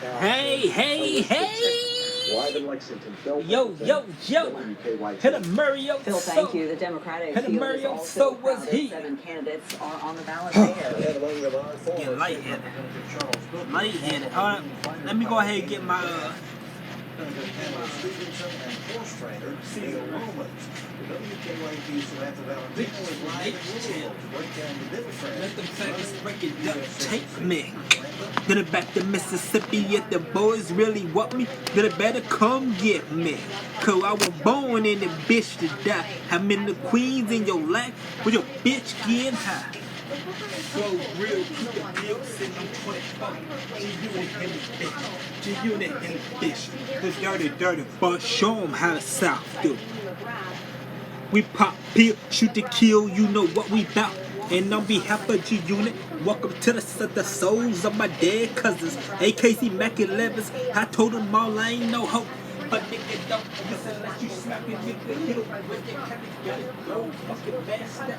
Hey, hey, hey! Live in Lexington, Phil. Yo, yo, yo! Hit a Mario. Phil, thank you. The Democratic Hit a field is Mario. also So was crowded. he. 7 candidates are on the ballot there. Getting lightheaded. Lightheaded. Let me go ahead and get my Stevenson and horse trainer Neil Romans. The WKYT Samantha Valentino is live in Louisville to break down the Democrats. let them faggots break it up. Take me. Then it back to Mississippi. If the boys really want me, then it better come get me. Cause I was born in the bitch to die. I'm in the queens in your life with your bitch getting high. So real, keep the deal sitting on 24. G-Unit in the bitch. G-Unit in the bitch. The dirty, dirty bus. Show them how the South do. We pop, peel, shoot to kill. You know what we bout. And on behalf of G-Unit, welcome to the souls of my dead cousins. AKC Mac 11s. I told them all I ain't no hope. But nigga don't listen unless you smack it, nigga. Hit them with that kind of got it. Go fucking bastard.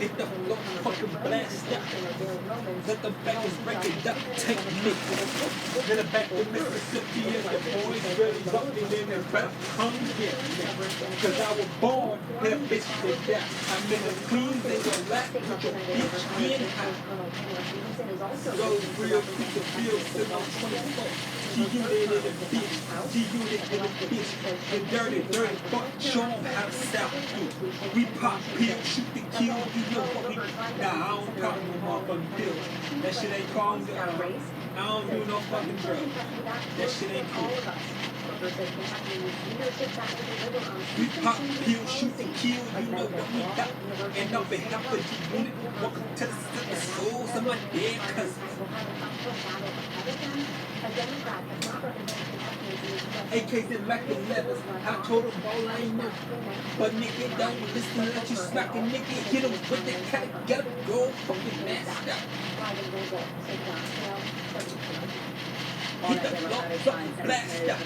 Get the flow fucking blast up. Let the backers break it up. Take me. Get it back to Mississippi and the boys really bumping in and rap. Come get me. Cause I was born in a bitch to die. I'm in the queens and your lap with your bitch getting high. So real, keep the field sitting on 24. G-Unit in the bitch. G-Unit in the bitch. The dirty, dirty fuck. Show them how the South do. We pop pills, shoot the kill. You know what we. Nah, I don't pop no motherfucking pills. That shit ain't calm down. I don't do no fucking drugs. That shit ain't cool. We pop pills, shoot the kill. You know what we got. And on behalf of G-Unit, welcome to the souls of my dead cousins. AKs and Mac 11s. I told them all I ain't know. But nigga don't listen, let you smack a nigga. Hit him with the cat, get him, go fucking masked up. Hit the block, fucking blast up.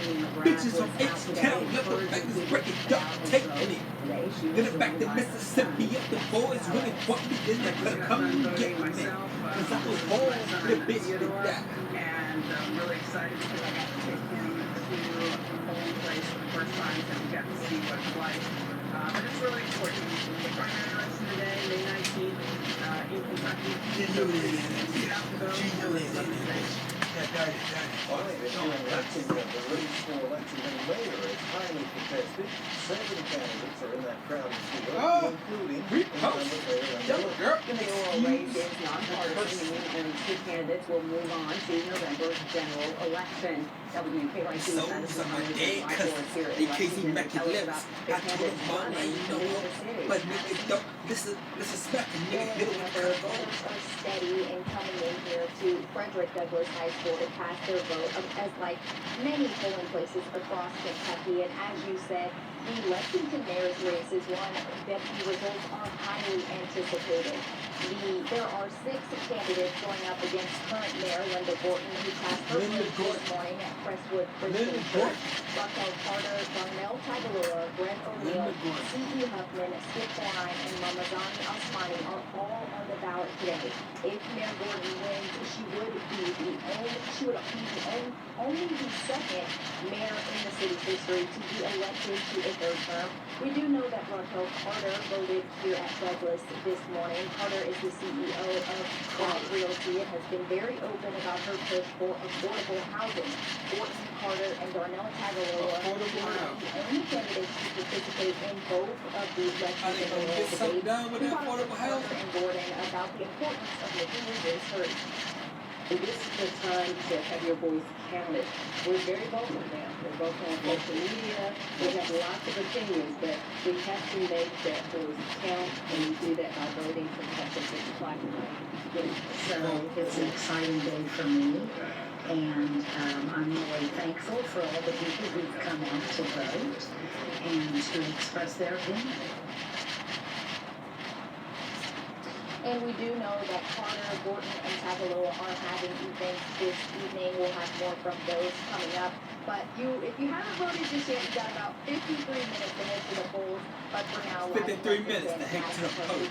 Bitches from H-Town, let the backers break it up, take it. Get it back to Mississippi, if the boys really want me, then they better come and get me. Cause I was born for the bitch to die. And I'm really excited because I got to take him to a polling place for the first time and we got to see what it's like. But it's really important. The primary election today, May 19th, in Kentucky. Get out and vote. Finally, in Lexington, the race for election and mayor is highly contested. 7 candidates are in that crowded field, including incumbent Mayor Angela. The mayoral race is nonpartisan, and 2 candidates will move on to November's general election. WKYC So Madison my Hunter dead Live cousin, here in AKC Lexington Mac to tell us 11s. about I the told candidates them all I running ain't no in hope. the city. But nigga don't listen smack a nigga. Hit him with the Members gold. are steady in coming in here to Frederick Douglass High School to cast their vote, as like many polling places across Kentucky. And as you said, the Lexington mayor's race is one that the results are highly anticipated. There are 6 candidates going up against current mayor Linda Gorton, who cast her vote this morning at Crestwood Christian Church. Raquel Carter, Darnell Tagaloa, Brent O'Neill, C.E. Huffman, Skip Horine, and Ramazani Asmani are all on the ballot today. If Mayor Gorton wins, she would be only the second mayor in the city's history to be elected to a 3rd term. We do know that Raquel Carter voted here at Douglas this morning. Carter is the CEO of Quad Realty and has been very open about her push for affordable housing. Gorton, Carter, and Darnell Tagaloa are the only candidates to participate in both of these Lexington mayoral debates. We talked with Carter and Gordon about the importance of making your voice heard. This is the time to have your voice counted. We're very vocal now. We're vocal on social media. We have lots of opinions, but we have to make that voice count, and we do that by voting from after 6 o'clock tonight. So it's an exciting day for me, and I'm really thankful for all the people who've come out to vote and to express their opinion. And we do know that Carter, Gorton, and Tagaloa are having events this evening. We'll have more from those coming up. But if you haven't voted just yet, you've got about 53 minutes to head to the polls. But for now, 53 minutes to head to the polls.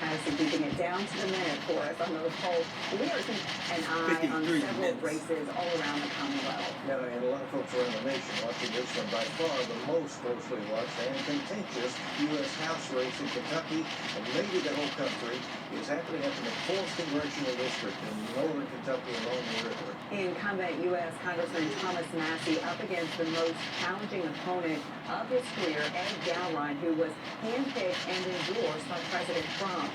Addison keeping it down to the minute for us on those polls. We are keeping an eye on 53 several minutes. races all around the Commonwealth. Yeah, and a lot of folks around the nation watching this one. By far the most closely watched and contentious U.S. House race in Kentucky, and maybe the whole country, is happening at the McFaul Congressional District in northern Kentucky along the river. Incumbent U.S. Congressman Thomas Massey up against the most challenging opponent of his career, Ed Galbraith, who was handpicked and endorsed by President Trump.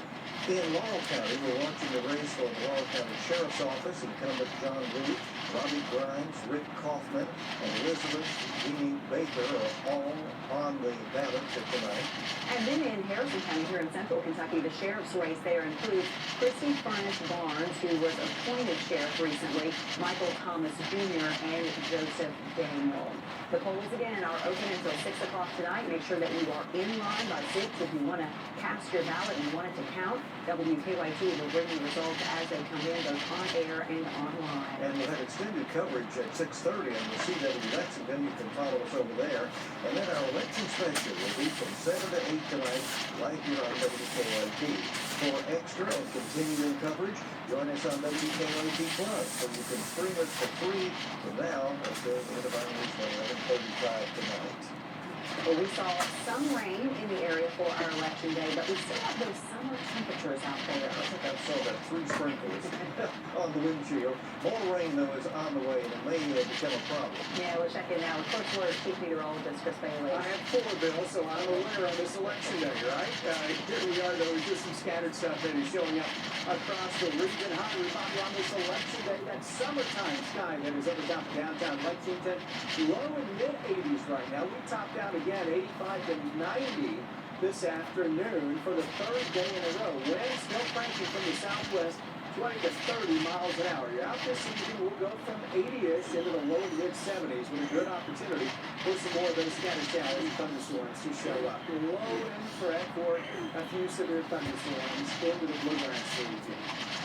In Laurel County, we're watching the race for the Laurel County Sheriff's Office. Incumbent John Root, Robbie Grimes, Rick Kaufman, and Elizabeth Jeannie Baker are all on the ballot for tonight. And then in Harrison County, here in central Kentucky, the sheriff's race there includes Christy Furnish Barnes, who was appointed sheriff recently, Michael Thomas Jr., and Joseph Daniel. The polls again are open until 6 o'clock tonight. Make sure that you are in line by 6 if you want to cast your ballot and you want it to count. WKYT will bring the results as they come in, both on air and online. And we'll have extended coverage at 6:30 on the CW Lexington. You can follow us over there. And then our election special will be from 7 to 8 tonight, right here on WKYT. For extra and continuing coverage, join us on WKYT Plus, so you can stream us for free from now until the end of our news at 11:35 tonight. Well, we saw some rain in the area for our election day, but we still have those summer temperatures out there. I think I saw that 3 sprinkles on the windshield. More rain, though, is on the way, and it may become a problem. Yeah, we're checking now. Of course, we're Chief Meteorologist Chris Bailey. I have 4 bills, so I'm a winner on this election day, right? Here we are, though, with just some scattered stuff that is showing up across the region. High reminder on this election day, that summertime sky that is over top of downtown Lexington. Low in mid-80s right now. We topped out again, 85 to 90 this afternoon for the 3rd day in a row. Winds still cranking from the southwest, 20 to 30 miles an hour. You're out this evening, we'll go from 80-ish into the low and mid-70s with a good opportunity for some more of those scattered showers and thunderstorms to show up. Low in threat for a few severe thunderstorms into the bluegrass region.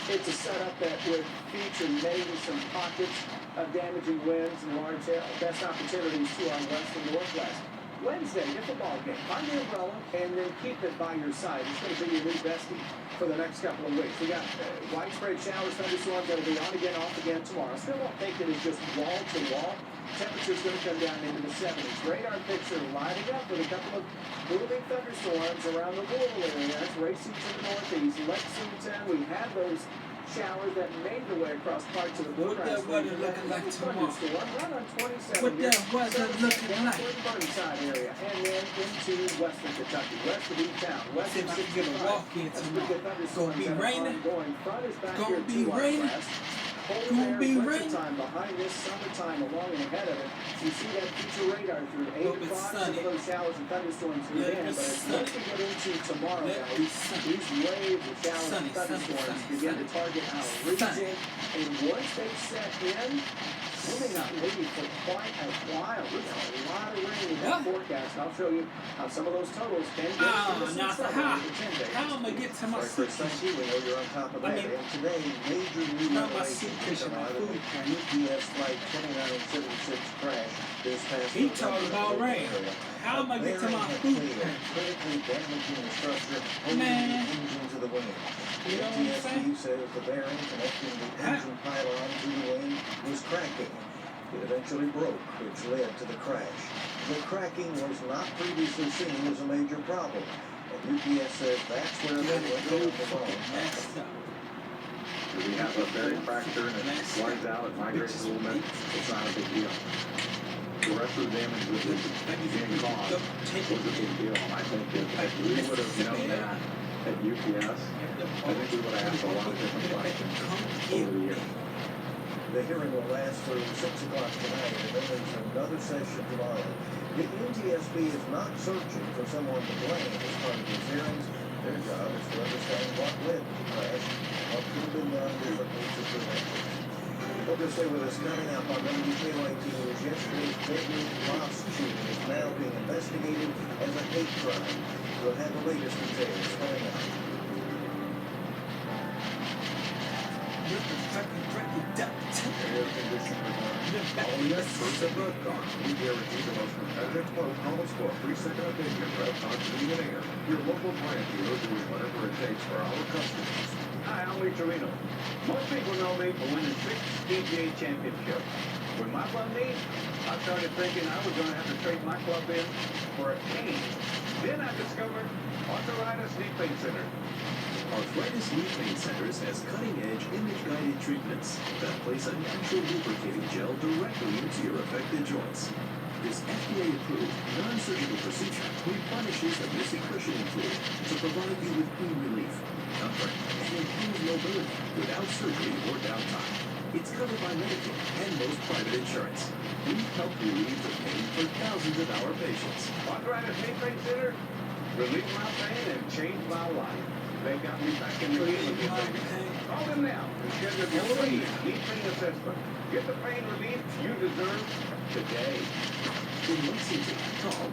It's a setup that would feature maybe some pockets of damaging winds and large hail. Best opportunities to our west and northwest. Wednesday, different ball game. Find the umbrella and then keep it by your side. It's going to be your new bestie for the next couple of weeks. We got widespread showers, thunderstorms that'll be on again, off again tomorrow. Still don't think it is just wall to wall. Temperature's going to come down into the 70s. Radar picture lighting up with a couple of moving thunderstorms around the rural area. That's racing to the northeast. Lexington, we had those showers that made their way across parts of the bluegrass. What that weather looking like tomorrow? Right on 27. What that weather looking like? The Burnside area, and then into western Kentucky, west of E-Town, west See of if I can get a 65. walk in That's tomorrow. pretty good thunderstorms Gonna be that are raining? ongoing. Front is back Gonna here be to our raining? west. Polar Gonna bear be winter raining? time behind this summertime along and ahead of it. You see that future radar through 8 Hope it's o'clock. Some sunny. of those showers and thunderstorms through Let it there, be but as sunny. once we get into tomorrow, Let it guys, be sunny. these waves of showers Sunny, and thunderstorms sunny, begin sunny. to target our Sunny. region, and once they set in, we may not leave for quite a while. We got a lot of rain in that What? forecast. I'll show you how some of those totals can get Oh, to the now south how? over 10 days. How am I get to my Right, Chris, suitcase? thank you. We know you're on top of I that. mean, And today, major new not my revelations suitcase come and my out of food the can. UPS Flight 2976 crash this past He November talking in about the rain. area. How am I get to Bearing my had food failed, can? critically damaging the structure holding Man. the engines of the wing. The You know what I'm NTSB saying? says the bearing connecting the Huh? engine pylon to the wing was cracking. It eventually broke, which led to the crash. The cracking was not previously seen as a major problem, and UPS says that's where You they gotta went go wrong. fucking messed up. We have a bearing fracture and it slides out, it migrates a little bit, it's not a big deal. The rest of the damage that was being caused was a big deal. I think if we would have known that at UPS, I think we would have asked a lot of different questions over the years. The hearing will last through 6 o'clock tonight, and then there's another session tomorrow. The NTSB is not searching for someone to blame as part of these hearings. Their job is to understand what led to the crash, what could have been done differently to prevent it. Hope you'll stay with us. Coming up on WKYT News, yesterday's deadly mosque shooting is now being investigated as a hate crime. We'll have the latest details coming up. You're the fucking break it up. Air conditioner. Calling us first at Redcon. We guarantee the most competitive quote. Call us for a free second opinion. Redcon Heating and Air. Your local brand dealer doing whatever it takes for our customers. Hi, I'm Lee Torino. Most people know me for winning 6 PGA championships. When my club meets, I started thinking I was going to have to trade my club in for a cane. Then I discovered Arthritis Knee Pain Center. Arthritis Knee Pain Centers has cutting-edge image-guided treatments that place a natural lubricating gel directly into your affected joints. This FDA-approved, non-surgical procedure replenishes the missing cushioning fluid to provide you with pain relief, comfort, and improved mobility without surgery or downtime. It's covered by Medicare and most private insurance. We've helped relieve the pain for thousands of our patients. Arthritis Knee Pain Center relieved my pain and changed my life. They got me back in the game again, baby. Call them now and schedule your free knee pain assessment. Get the pain relief you deserve today. In Lexington, call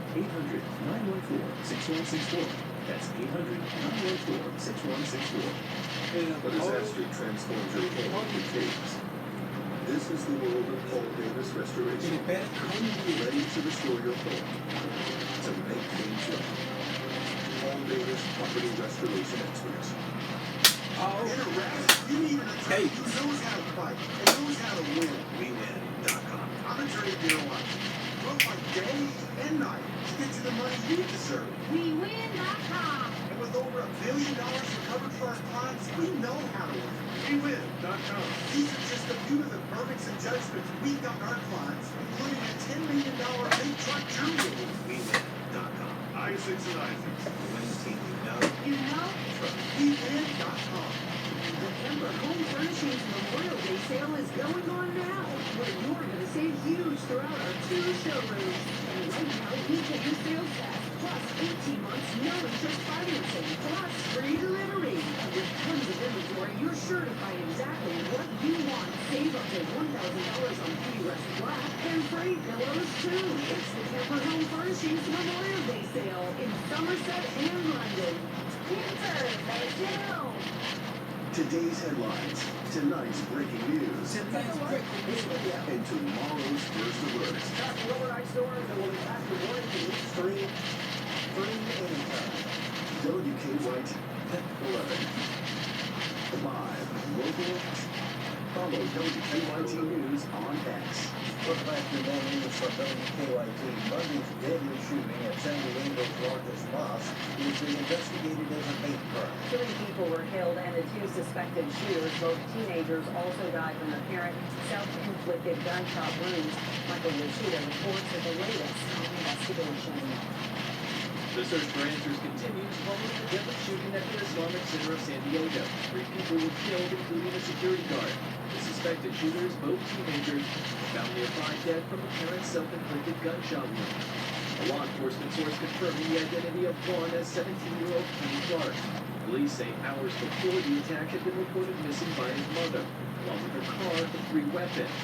800-914-6164. That's 800-914-6164. A disaster transforms your home in days. This is the world of Paul Davis Restoration. Ready to restore your home. To make things right. Paul Davis Property Restoration Experts. Oh, hey. Who knows how to fight and knows how to win. WeWin.com. I'm a trade deal one. Work like day and night to get you the money you deserve. WeWin.com. And with over $1 billion recovered for our clients, we know how to win. WeWin.com. These are just a few of the verdicts and judgments we've got our clients, including a $10 million big truck jury award. WeWin.com. I6 and I6. The winning team you know. You know? Trust. WeWin.com. The Kemper Home Furnishings Memorial Day sale is going on now, where you're going to save huge throughout our 2 showrooms. And right now, we can use sales tax, plus 18 months no interest financing, plus free delivery. And with tons of inventory, you're sure to find exactly what you want. Save up to $1,000 on Beauty Black and free pillows, too. It's the Kemper Home Furnishings Memorial Day sale in Somerset and London. Kemper, make it home. Today's headlines, tonight's breaking news, Tonight's breaking news. and tomorrow's first alerts. Got the overnight storms that will impact the morning to week 3. Free anytime. WKYT 11. Live, local. Follow WKYT News on X. Welcome back to more news from WKYT. Monday's deadly shooting at San Diego's largest mosque is being investigated as a hate crime. 3 people were killed, and the 2 suspected shooters, both teenagers, also died from apparent self-inflicted gunshot wounds. Michael Yoshida reports with the latest on the investigation. The search for answers continues following the deadly shooting at the Islamic Center of San Diego. 3 people were killed, including a security guard. The suspected shooters, both teenagers, were found nearby dead from apparent self-inflicted gunshot wounds. A law enforcement source confirming the identity of one as 17-year-old Kenny Clark. Police say hours before the attack had been reported missing by his mother, along with her car and 3 weapons.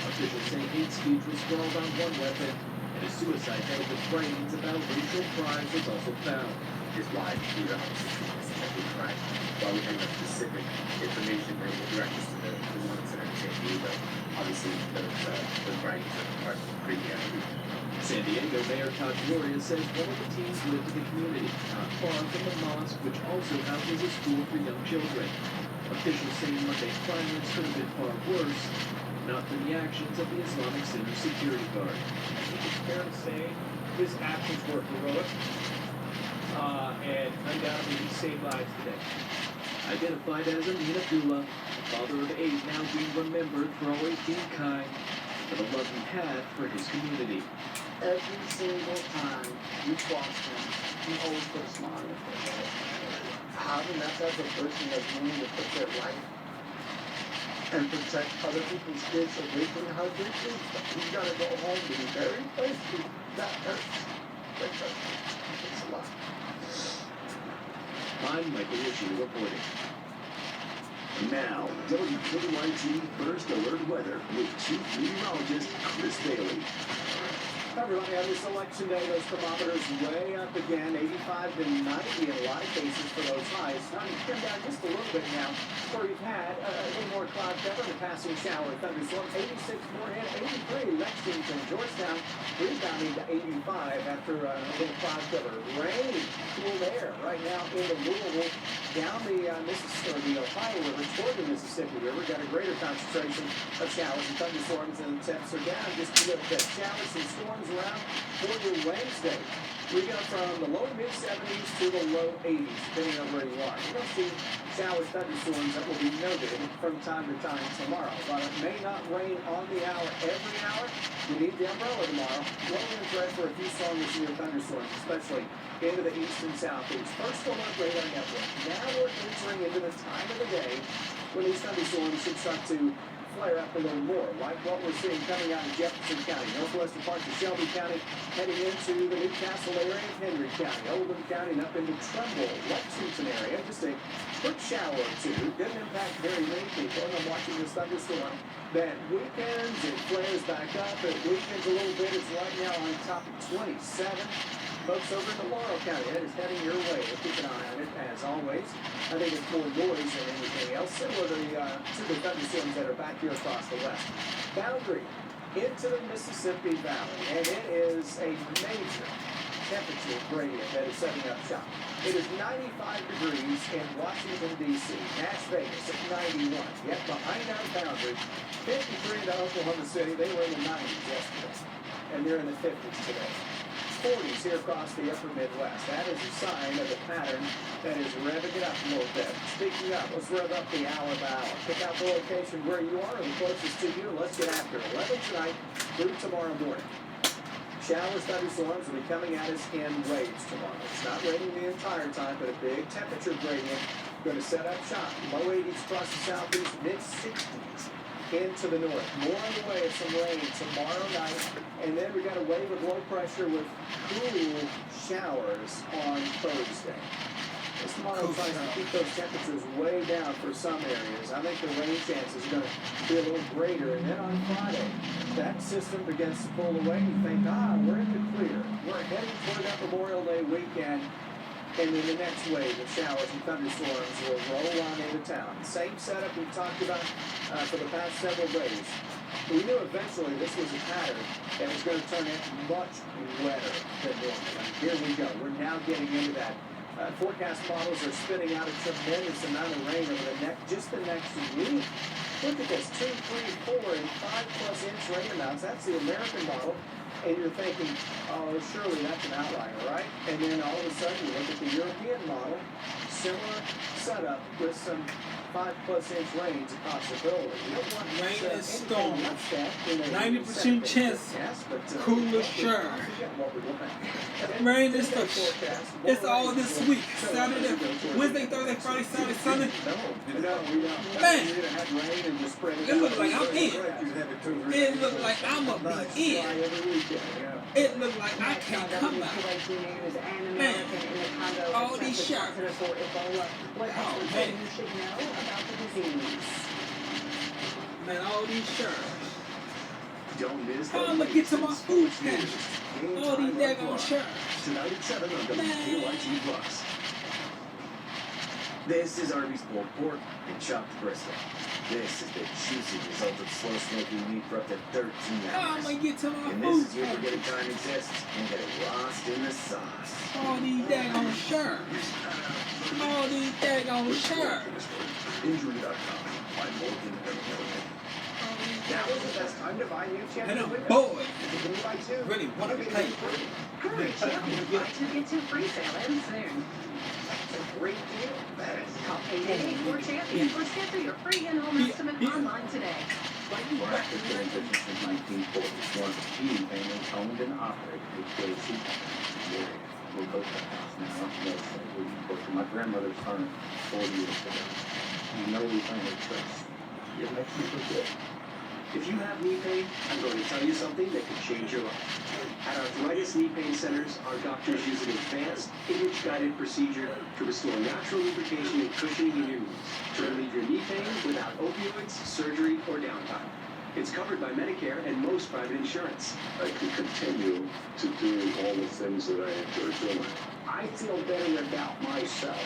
Officials say hate speech was scrawled on 1 weapon, and a suicide note with writings about racial crimes was also found. His wife, Peter, obviously crime. While we have no specific information that will direct us to the one that's in San Diego, obviously the writings are pretty accurate. San Diego Mayor Todd Gloria says one of the teens lived in the community, not far from the mosque, which also houses a school for young children. Officials say Monday's violence could have been far worse, not for the actions of the Islamic Center security guard. I think it's fair to say his actions were heroic, and undoubtedly he saved lives today. Identified as Amin Abdullah, the father of 8 now being remembered for always being kind, for the love he had for his community. Every single time you cross him, he always put a smile on his face. Having that type of person that's willing to put their life and protect other people's kids away from heartbreaking, he's got to go home to be buried. That hurts. That hurts. It's a lot. I'm Michael Yoshida reporting. Now, WKYT First Alert Weather with Chief Meteorologist Chris Bailey. Everybody on this election day, those thermometers way up again, 85 to 90 in a lot of cases for those highs. Starting to come down just a little bit now, where we've had a little more cloud cover and a passing shower thunderstorm. 86 Moorhead, 83 Lexington, Georgetown, rebounding to 85 after a little cloud cover. Rain, cool air right now into Louisville, down the Ohio River toward the Mississippi River. Got a greater concentration of showers and thunderstorms, and the temps are down just a little bit. Showers and storms around for your Wednesday. We go from the low to mid-70s to the low 80s, depending on where you are. You're going to see showers, thunderstorms that will be noted from time to time tomorrow. While it may not rain on the hour every hour, you need the umbrella tomorrow. Low wind threat for a few strong severe thunderstorms, especially into the east and southeast. First alert radar network. Now we're entering into the time of the day when these thunderstorms should start to flare up a little more, like what we're seeing coming out of Jefferson County, northwestern parts of Shelby County, heading into the Newcastle area of Henry County, Oldham County, and up into Trumbull, Lexington area. Just a quick shower or two. Didn't impact very many people, and I'm watching this thunderstorm that weekends, it flares back up. It weakens a little bit. It's right now on top of 27. Folks over in Laurel County, that is heading your way. We'll keep an eye on it, as always. I think it's more noise than anything else, similar to the thunderstorms that are back here across the west. Boundary into the Mississippi Valley, and it is a major temperature gradient that is setting up shop. It is 95 degrees in Washington, D.C. Las Vegas at 91. Yet behind our boundary, 53 to Oklahoma City. They were in the 90s yesterday, and they're in the 50s today. 40s here across the upper Midwest. That is a sign of the pattern that is revving it up a little bit. Speaking of, let's rev up the hour by hour. Pick out the location where you are and the closest to you. Let's get after it. 11 tonight through tomorrow morning. Showers, thunderstorms will be coming at us in waves tomorrow. It's not raining the entire time, but a big temperature gradient going to set up shop. Low 80s across the southeast, mid 60s. Into the north. More on the way of some rain tomorrow night. And then we got a wave of low pressure with cool showers on Thursday. This model tries to keep those temperatures way down for some areas. I think the rain chances are going to be a little greater. And then on Friday, that system begins to pull away. You think, we're in the clear. We're heading toward that Memorial Day weekend. And then the next wave of showers and thunderstorms will roll on into town. Same setup we've talked about for the past several days. We knew eventually this was a pattern that was going to turn into much wetter than normal. And here we go. We're now getting into that. Forecast models are spitting out a tremendous amount of rain over the next week. Look at this, 2, 3, 4, and 5+ inch rain amounts. That's the American model. And you're thinking, surely that's an outlier, right? And then all of a sudden you look at the European model, similar setup with some 5+ inch rains a possibility. You don't want rain and storm. 90% chance, cooler shower. Rain and storm. It's all this week. Saturday, Wednesday, Thursday, Friday, Saturday, Sunday. No, we don't. Man, it looks like I'm in. It looks like I'm going to be in. It looks like I can't come out. Man, all these showers. Oh, man. Man, all these showers. Don't miss How I'm going to get to my food pantry? All these daggone showers. Tonight at 7 on WKYT Plus. This is Arby's pulled pork and chopped brisket. This is the juicy result of slow smoking meat for up to 13 hours. How am I get to my and food this is where forgetting time exists and get it lost in the sauce. All these daggone shirts. All these daggone shirts. Injury.com. Find more than Now is the best time to buy new And champion. them boys really want to play. Hurry, champion buy 2 get 2 free sale ends soon. That's a great deal. That is. Call 888-4CHAMPION or schedule your free in-home estimate online today. Practice been in business since 1940. One of the few families owned and operated HVAC companies. We're both at the house now. We worked for my grandmother's farm 40 years ago. You know we finally trust. It makes you feel good. If you have knee pain, I'm going to tell you something that could change your life. At Arthritis Knee Pain Centers, our doctors use an advanced, image-guided procedure to restore natural lubrication and cushioning in your knees to relieve your knee pain without opioids, surgery, or downtime. It's covered by Medicare and most private insurance. I can continue to do all the things that I enjoy doing. I feel better about myself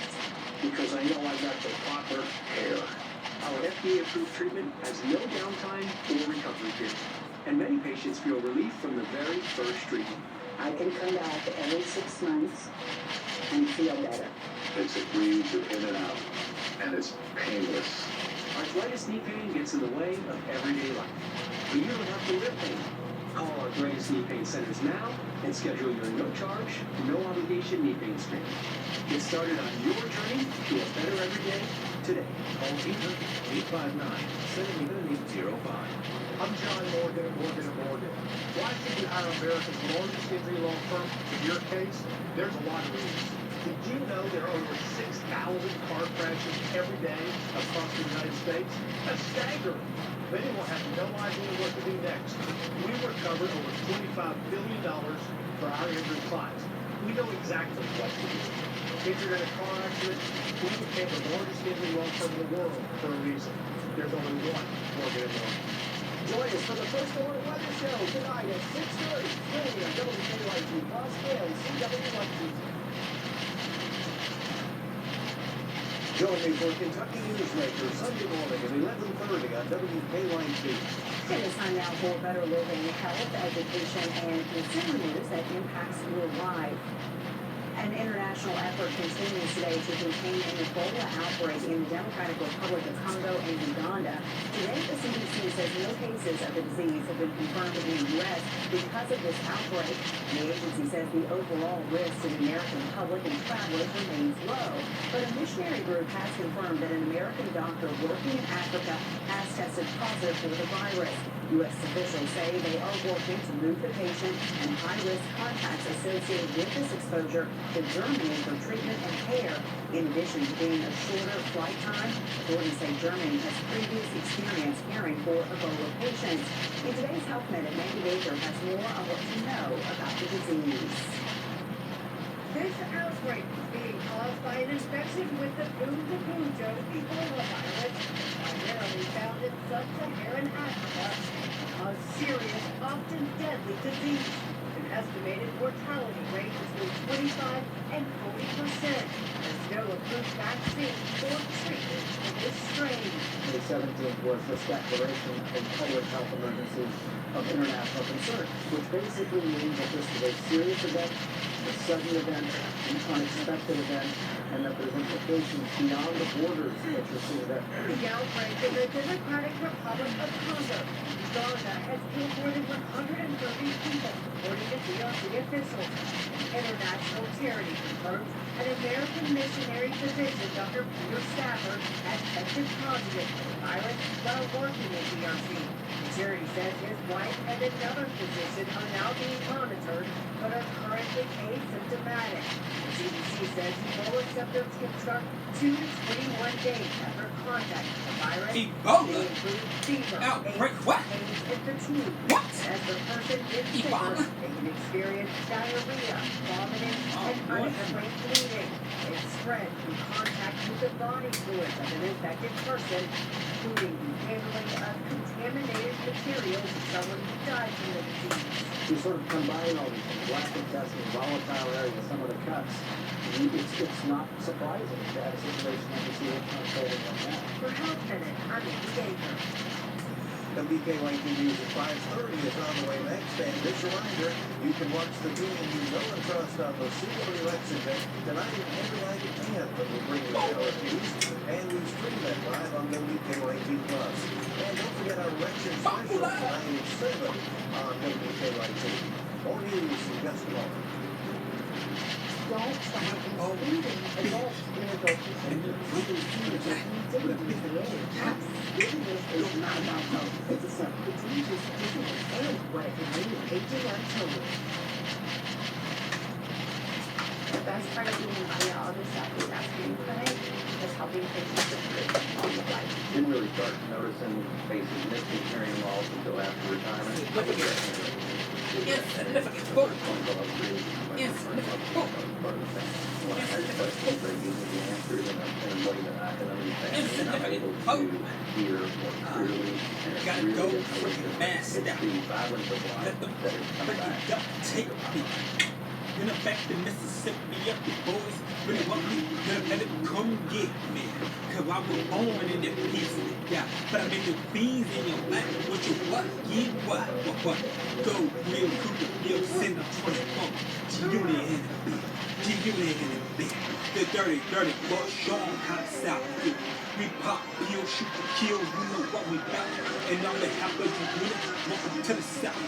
because I know I got the proper care. Our FDA-approved treatment has no downtime or recovery period, and many patients feel relief from the very first treatment. I can come back every 6 months and feel better. It's a breeze, you're in and out, and it's painless. Arthritis knee pain gets in the way of everyday life, but you don't have to live pain. Call our Greatest Knee Pain Centers now and schedule your no-charge, no-obligation knee pain screening. Get started on your journey to a better everyday today. Call 800-859-7805. I'm John Morgan at Morgan & Morgan. Why should you hire America's largest injury law firm? In your case, there's a lot of reasons. Did you know there are over 6,000 car crashes every day across the United States? That's staggering. Many will have no idea what to do next. We recovered over $25 billion for our injured clients. We know exactly what to do. Injured in a car accident, we became the largest injury law firm in the world for a reason. There's only one Morgan & Morgan. Join us for the First Alert Weather Show tonight at 6:30. Streaming on WKYT Plus and CW1. Join me for Kentucky Newsmaker Sunday morning at 11:30 on WKYT. It is time now for Better Living, health, education, and consumer news that impacts your life. An international effort continues today to contain an Ebola outbreak in the Democratic Republic of Congo and Uganda. Today, the CDC says no cases of the disease have been confirmed in the U.S. because of this outbreak. The agency says the overall risk to the American public and travelers remains low. But a missionary group has confirmed that an American doctor working in Africa has tested positive for the virus. U.S. officials say they are working to move the patient and high-risk contacts associated with this exposure to Germany for treatment and care. In addition to being a shorter flight time, authorities say Germany has previous experience caring for Ebola patients. In today's Health Minute, Maggie Baker has more on what to know about the disease. This outbreak is being caused by an infection with the Bundibugyo Ebola virus, primarily found in sub-Saharan Africa, a serious, often deadly disease. An estimated mortality rate between 25 and 40%. There's no approved vaccine or treatment for this strain. May 17th was this declaration of public health emergency of international concern, which basically means that this is a serious event, a sudden event, an unexpected event, and that there's implications beyond the borders that you're seeing there. The outbreak in the Democratic Republic of Congo, Uganda, has killed more than 130 people, according to DRC officials. International charity confirms an American missionary physician, Dr. Peter Stafford, has tested positive for the virus while working in DRC. The charity says his wife and another physician are now being monitored, but are currently asymptomatic. The CDC says Ebola symptoms can start 2 to 21 days after contact with the virus. Ebola? They include fever, Outbreak? What? pains, and fatigue. What? As the person gets sicker, Ebola? they can experience diarrhea, vomiting, and unexplained bleeding. It spread through contact with the body fluids of an infected person, including the handling of contaminated materials of someone who died from the disease. You sort of combine all these things, lack of testing, volatile areas, some of the cuts. It's not surprising to have a situation like we see unfolding right now. For Health Minute, I'm Amy Baker. WKYT News at 5:30 is on the way next, and this reminder, you can watch the team you know and trust on the Super Election Day tonight and every night at 10 when we bring you our news, and we stream it live on WKYT Plus. And don't forget our election special tonight at 7 on WKYT. More news in just a moment. Don't stop including adults in adultery centers. This is not about health. It's a separate disease and what it can mean to 18 our children. The best part of being a cardiologist at the Vascular Clinic is helping patients improve quality of life. Didn't really start noticing faces missing hearing loss until after retirement. Insignificant. Gotta go freaking mask out. Let them freaking duct tape me. Then I'm back to Mississippi up the boys really want me. Then let it come get me. Cause I was born in that piece of the guy. But I made the beans in your back. What you what? Get what? Go real Cooper, Bill, send a 24. G-Unit in the bit. G-Unit in the bit. The dirty boy, show 'em how the South do. We pop, peel, shoot, kill, you know what we got. And all the helpers you unit, welcome to the South.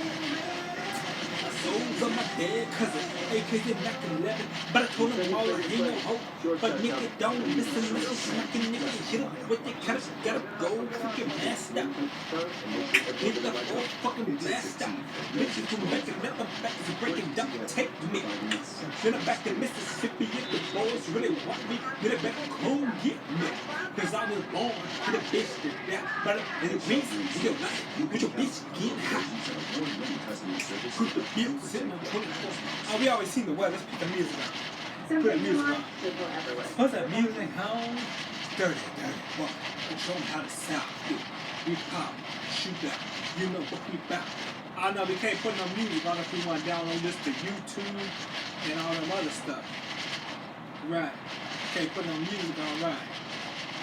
Souls of my dead cousin, AKA Mac 11. But I told him all there ain't no hope. But nigga don't listen, little smacking nigga. Hit him with the cutters, gotta go freaking blast out. Hit the whole fucking blast out. Bitches from back and up, I'm back to breaking duct tape me. Then I'm back to Mississippi, if the boys really want me, then they better come get me. Cause I was born to the bitch to die. But in the beast, still nice, with your bitch getting hot. Put the bill sitting on 24. Oh, we always seen the weather. Let's put the music on. Put the music on. What's that music home? Dirty. Well, show them how the South do. We pop, shoot out. You know what we bout. I know we can't put no music on if we want to download this to YouTube and all them other stuff. Right. Can't put no music on, right.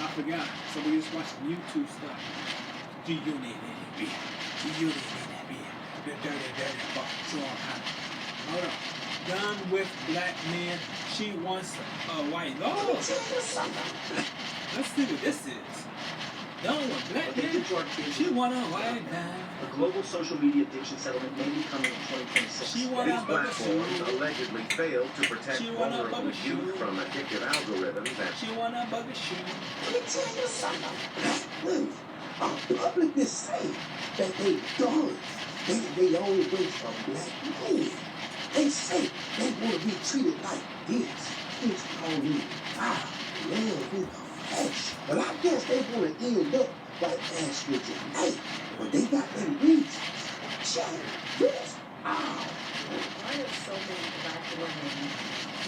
I forgot. So we just watch the YouTube stuff. G-Unit in that bitch. G-Unit in that bitch. The dirty fuck. Show 'em how. Hold on. Done with black men. She wants a white. Oh! Let's see what this is. Done with black men. She want a white guy. A global social media addiction settlement may be coming in 2026. She want These a bugger platforms shoe. allegedly failed to protect She want a vulnerable bugger youth shoe. from addictive algorithms and She want a bugger shoe. Let me tell you something. Black women are publicly saying that they don't. They only wait for black men. They say they want to be treated like this. It's called me love in the flesh. But I guess they want to end up like Ashley tonight. But they got their reasons. Check this out. Why are so many black women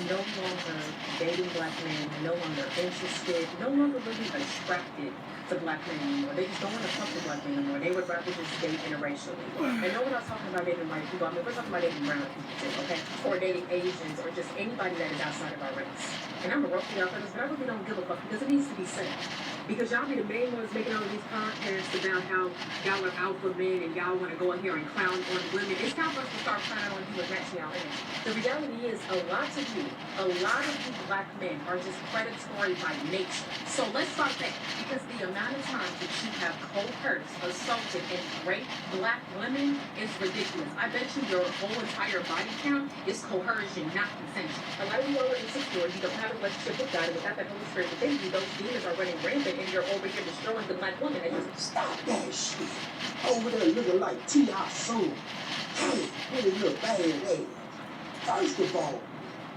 no longer dating black men, no longer interested, no longer really attracted to black men anymore? They just don't want to talk to black men anymore. They would rather just date interracially. And no, we're not talking about dating white people. I mean, we're talking about dating brown people too, okay? Or dating Asians, or just anybody that is outside of our race. And I'm a rough y'all for this, but I really don't give a fuck because it needs to be said. Because y'all be the main ones making all these podcasts about how y'all are alpha men and y'all want to go in here and clown on women. It's time for us to start clowning on you and matching y'all in. The reality is, a lot of you black men are just predatory by nature. So let's start there. Because the amount of times that you have coerced, assaulted, and raped black women is ridiculous. I bet you your whole entire body count is coercion, not consensual. A lot of you are insecure, you don't have a relationship with God, and without that Holy Spirit within you, those demons are running rampant, and you're over here destroying the black woman. And you're Stop that shit. Over there looking like T.I. Soul. Hey, really look bad ass. First of all,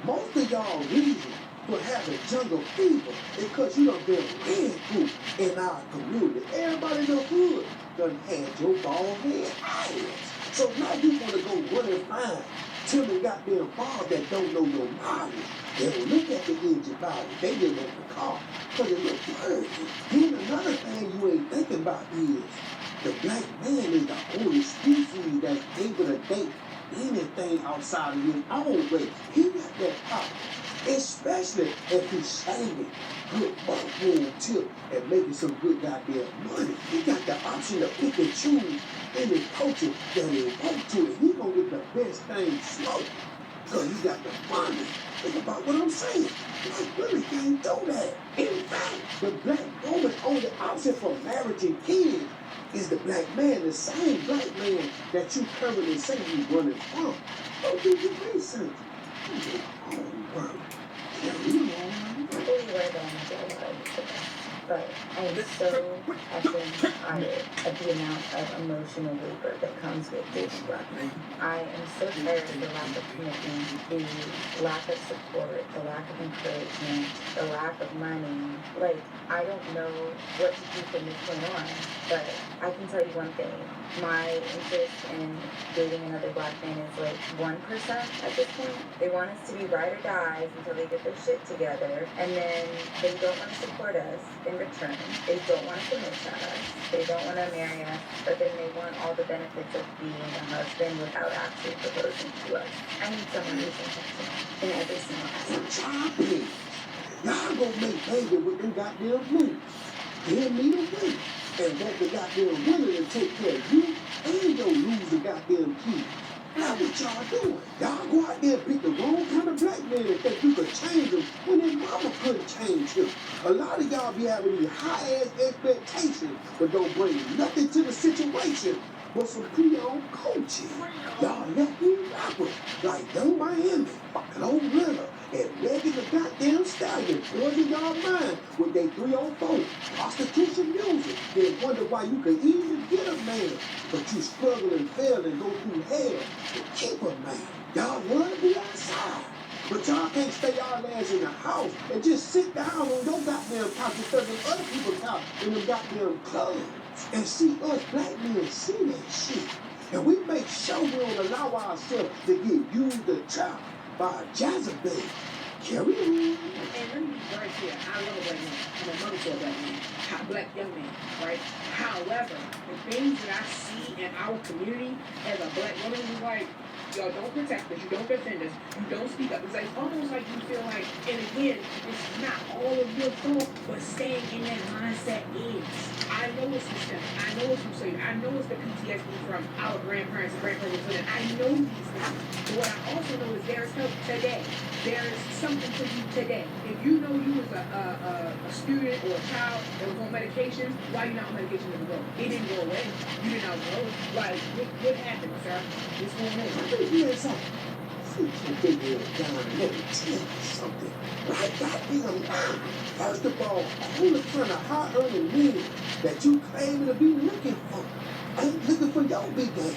most of y'all reason for having jungle fever is because you done been ran through in our community. Everybody in the hood done had your bald head ass. So now you want to go run and find Timmy goddamn Bob that don't know your knowledge. They don't look at the engine body. They just look at the car because it looks perfect. Then another thing you ain't thinking about is the black man is the only species that's able to date anything outside of his own race. He got that power. Especially if he's saving good bankroll tip and making some good goddamn money. He got the option to pick and choose any culture that he want to. He gonna get the best thing slow because he got the money. Think about what I'm saying. Black women can't do that. In fact, the black woman only option for marriage and kids is the black man, the same black man that you currently say you running from. Go do your research. Do your own work. but I am so effing tired of the amount of emotional labor that comes with dating black men. I am so tired of the lack of commitment, the lack of support, the lack of encouragement, the lack of money. Like, I don't know what to do from this point on, but I can tell you one thing. My interest in dating another black man is like 1% at this point. They want us to be ride or dies until they get their shit together, and then they don't want to support us in return. They don't want to commit to us. They don't want to marry us, but then they want all the benefits of being a husband without actually proposing to us. I need someone who's intentional in every single aspect. Child, please. Y'all gonna make baby with them goddamn moves. They'll need a win. And want the goddamn women to take care of you and don't lose the goddamn kids. That's what y'all doing. Y'all go out there and pick the wrong kind of black man and think you could change him when his mama couldn't change him. A lot of y'all be having these high-ass expectations but don't bring nothing to the situation but some pre-owned coaching. Y'all let me rappers like Young Miami, Glorilla, and Megan the goddamn Stallion poison y'all mind with their 304 prostitution music. Then wonder why you can easily get a man, but you struggle and fail and go through hell to keep a man. Y'all wanna be outside, but y'all can't stay y'all ass in the house and just sit down on your goddamn couch instead of other people's couch in them goddamn clubs and see us black men see that shit. And we make sure we don't allow ourselves to get used and trapped by Jezebel. Carry on. And let me be very clear. I love a black man. I'm a mother to a black man. Black young man, right? However, the things that I see in our community as a black woman is like, y'all don't protect us, you don't defend us, you don't speak up. It's like almost like you feel like, and again, it's not all of your fault, but staying in that mindset is. I know it's systemic. I know it's from slavery. I know it's the PTSD from our grandparents and grandparents. And I know these things. But what I also know is there is help today. There is something for you today. If you know you was a student or a child that was on medication, why you not on medication anymore? It didn't go away. You didn't outgrow it. Like, what happened, sir? What's going on? Here's something. Sit your big head down and let me tell you something. Right goddamn now. First of all, all the kind of hard-earning men that you claim to be looking for ain't looking for your big ass.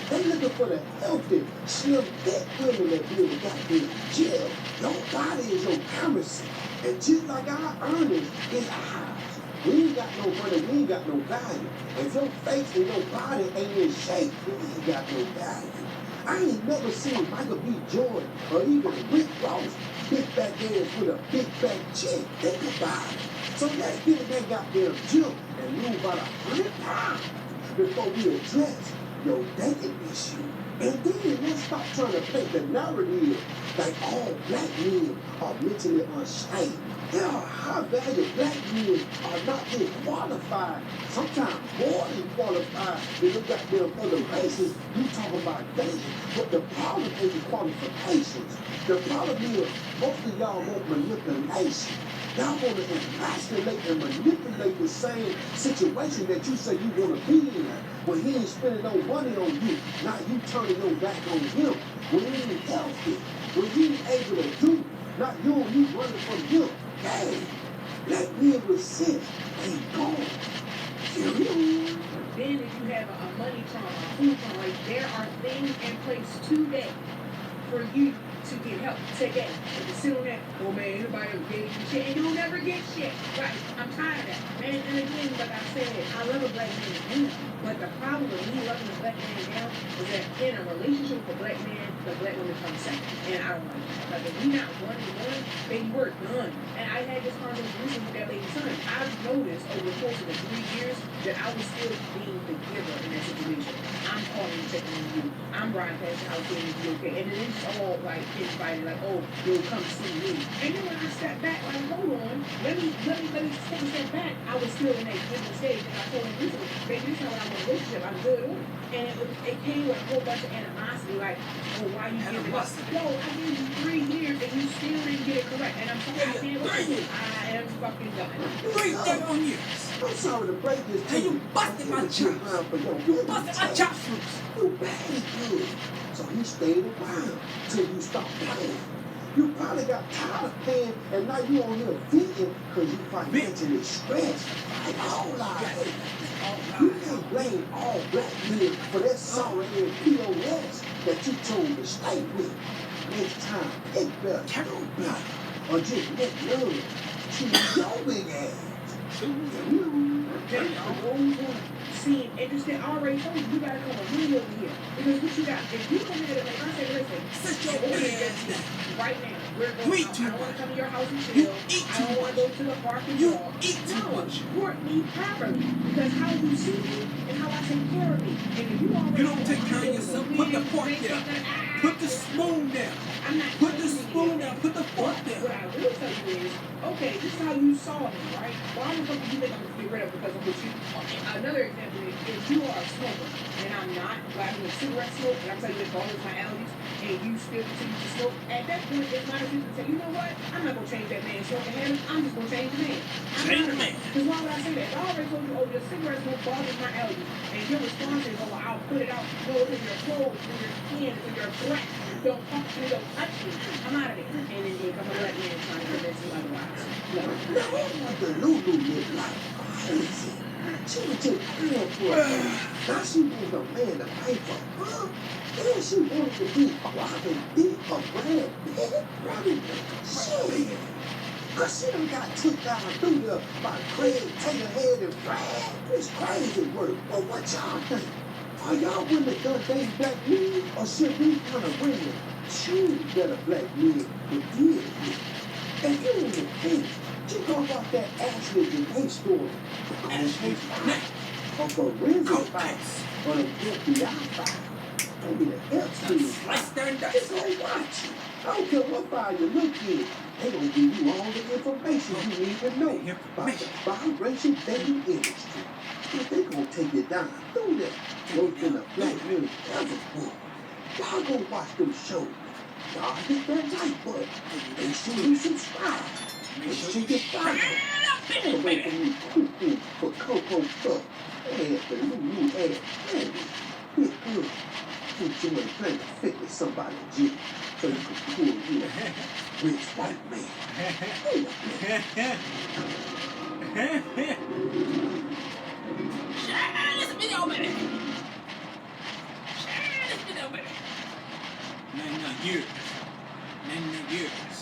They looking for the healthy, slim, fat women that build a goddamn gel. Your body is your currency. And just like our earnings is ours. We ain't got no money, we ain't got no value. If your face and your body ain't in shape, you ain't got no value. I ain't never seen Michael B. Jordan or even Rick Ross big back ass with a big back chick. Think about it. So let's get in that goddamn gym and move about 100 pounds before we address your dating issue. And then let's stop trying to paint the narrative like all black men are mentally unstable. There are high-value black men are not just qualified, sometimes more than qualified than the goddamn other races. You talk about dating, but the problem is the qualifications. The problem is most of y'all want manipulation. Y'all want to emasculate and manipulate the same situation that you say you want to be in. When he ain't spending no money on you, now you turning your back on him. When he ain't healthy, when he ain't able to do, not you and you running from him. Hey, black men with sense ain't gone. Carry on. Then if you have a money trauma, a food trauma, like there are things in place today for you to get help today. If you sit on that, oh man, anybody ever gave you shit, and you'll never get shit. Right? I'm tired of that. Man, and again, like I said, I love a black man, but the problem with me loving a black man now is that in a relationship with a black man, the black woman comes second. And I don't like that. Like if we not one-to-one, baby, we're done. And I had this conversation recently with that lady's son. I've noticed over the course of the 3 years that I was still being the giver in that situation. I'm calling and checking on you. I'm riding past your house saying it's okay. And then it's all like invited, like, oh, you'll come see me. And then when I stepped back, like, hold on, let me take a step back. I was still in that giving stage, and I told him recently, baby, this is how I want a relationship. I'm good on it. And it came with a whole bunch of animosity, like, oh, why you giving up? Yo, I gave you 3 years and you still didn't get it correct. And I'm sorry, I am fucking done. 3 years. I'm sorry to break this to you. You busted my chops. You busted my chops loose. You bad good. So he stayed around till you stopped playing. You probably got tired of paying, and now you on here venting because you financially stressed. Like, all out. You can't blame all black men for that sorry and POS that you told to stay with. Next time, pick better, do better, or just let love choose your big ass. Seem interested, I already told you gotta come with me over here. Because what you got, if you come here to make, I say, listen, sit your old ass right now. We're going out. I don't want to come to your house and chill. I don't want to go to the park and walk. Eat too much. Court me properly. Because how you see me and how I take care of me. And if you already You don't take care of yourself, put the fork down. Put the spoon down. Put the spoon down. Put the fork down. What I will tell you is, okay, this is how you saw me, right? Well, I'm going to you think I'm going to get rid of because of what you. Another example is, if you are a smoker and I'm not, but I'm a cigarette smoke, and I'm telling you it bothers my allergies, and you still continue to smoke, at that point, it's my decision to say, you know what? I'm not going to change that man's smoking habits. I'm just going to change the man. Change the man. Because why would I say that? I already told you, oh, your cigarette smoke bothers my allergies. And your response is, oh, I'll put it out. No, it's in your clothes, it's in your skin, it's in your breath. Don't talk to me, don't touch me. I'm out of there. And then you come a black man trying to convince you otherwise. No. The Lulu look like crazy. She was just paying for it. Now she needs a man to pay for her. Then she wanted to be Robin Thicke or Brad Pitt. Robin shit. Cause she done got took down through there by Craig Taylor-Head and Brad. It's crazy work. Well, what y'all think? Are y'all willing to done things black men? Or should we kind of women choose better black men to deal with? And you in the thing, you go about that Ashley DeMay story. Ashley DeMay. Or forensic files. Or the FBI file. Maybe the Epstein file. Just go watch it. I don't care what file you look in. They gonna give you all the information you need to know about the biracial dating industry. If they gonna take you down through that, work in a black man devil's book. Y'all go watch them shows. Y'all hit that like button. Make sure you subscribe. Make sure you follow. Away from you cuckoo for Cocoa Puff. And the Lulu ass. Man, hit good. Put you in Planet Fitness somebody gym so you can pull you a rich white man. Share this video, baby. Share this video, baby. 99 years. 99 years.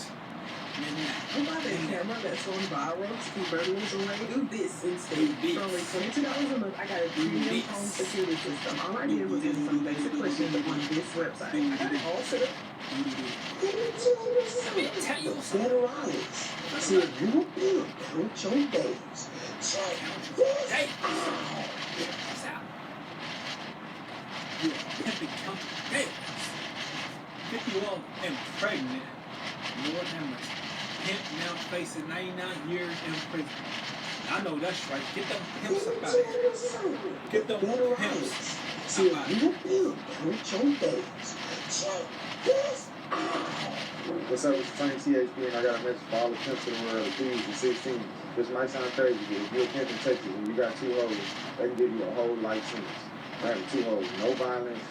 99. I'm about that camera that's on viral to keep burglars away. Do this instead. For only $22 a month, I got a premium home security system. All I did was answer some basic questions on this website. I got it all set up. Federales said you will build count your days. Check this out. You are pimping count days. 51 and pregnant. Lord have mercy. Pimp now facing 99 years in prison. I know that's right. Get them pimps up out of here. Get them pimps said you will build count your days. Check this out. What's up, it's Frank THP, and I got a message for all the pimps in the world, the thieves, and 16. This might sound crazy, but if you're a pimp in Texas and you got 2 hoes, they can give you a whole life sentence. Having 2 hoes, no violence,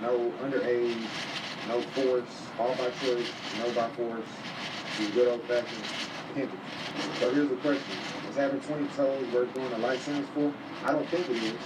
no underage, no force, all by choice, no by force. You're good old-fashioned pimping. So here's the question. Is having 20 toes worth doing a life sentence for? I don't think it is,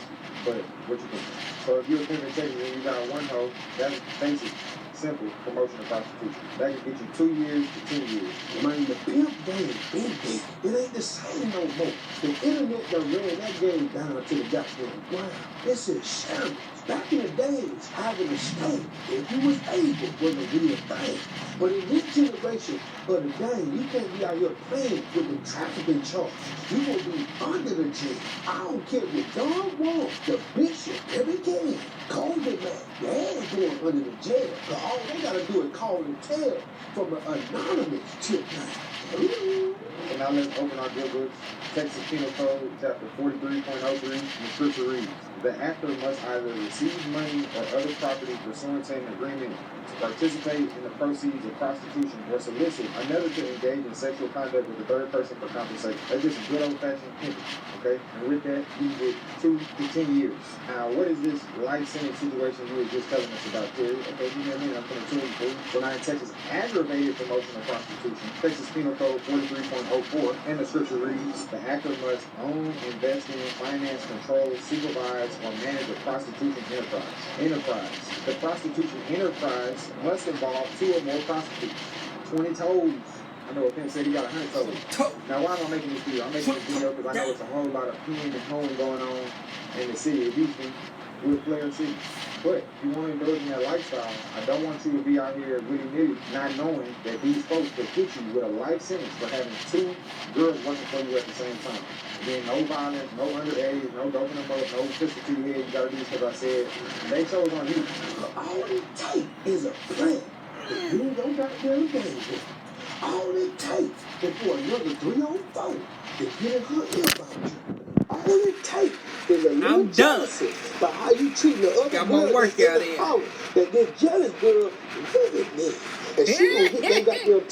but what you think? So if you're a pimp in Texas and you got 1 hoe, that's basic. Simple promotion of prostitution. That can get you 2 years to 10 years. Man, the pimp game been big. It ain't the same no more. The internet done ran that game down to the goddamn ground. This is shambles. Back in the days, having a state, if you was able, was a real thing. But in this generation of the game, you can't be out here playing with the trafficking charges. You gonna be under the jail. I don't care what Don Juan, the bishop, every king, COVID man, they're going under the jail. But all they gotta do is call and tell from an anonymous tip now. So now let's open our good books. Texas Penal Code, chapter 43.03, and the scripture reads, the actor must either receive money or other property pursuant to an agreement to participate in the proceeds of prostitution or solicit another to engage in sexual conduct with a third person for compensation. That's just a good old-fashioned pimping, okay? And with that, you get 2 to 10 years. Now, what is this life sentence situation you were just telling us about, Terry? Okay, you know what I mean? I'm going to tell you, fool. So now in Texas, aggravated promotion of prostitution, Texas Penal Code 43.04, and the scripture reads, the actor must own, invest in, finance, control, supervise, or manage a prostitution enterprise. The prostitution enterprise must involve 2 or more prostitutes. 20 toes. I know a pimp said he got 100 toes. Now, why am I making this video? I'm making this video because I know it's a whole lot of peeing and hoeing going on in the city of Houston with Flare City. But if you want to indulge in that lifestyle, I don't want you to be out here willy-nilly not knowing that these folks could hit you with a life sentence for having 2 girls working for you at the same time. Then no violence, no underage, no doping them up, no pistol to your head. You gotta do this because I said they chose on you. All it takes is a plan. If you don't got them game, all it takes is for another 3 on 4 to get in her ear about you. All it takes is a little jealousy by how you treat the other girl that's in the house. That this jealous girl, look at me. And she gonna get them goddamn tip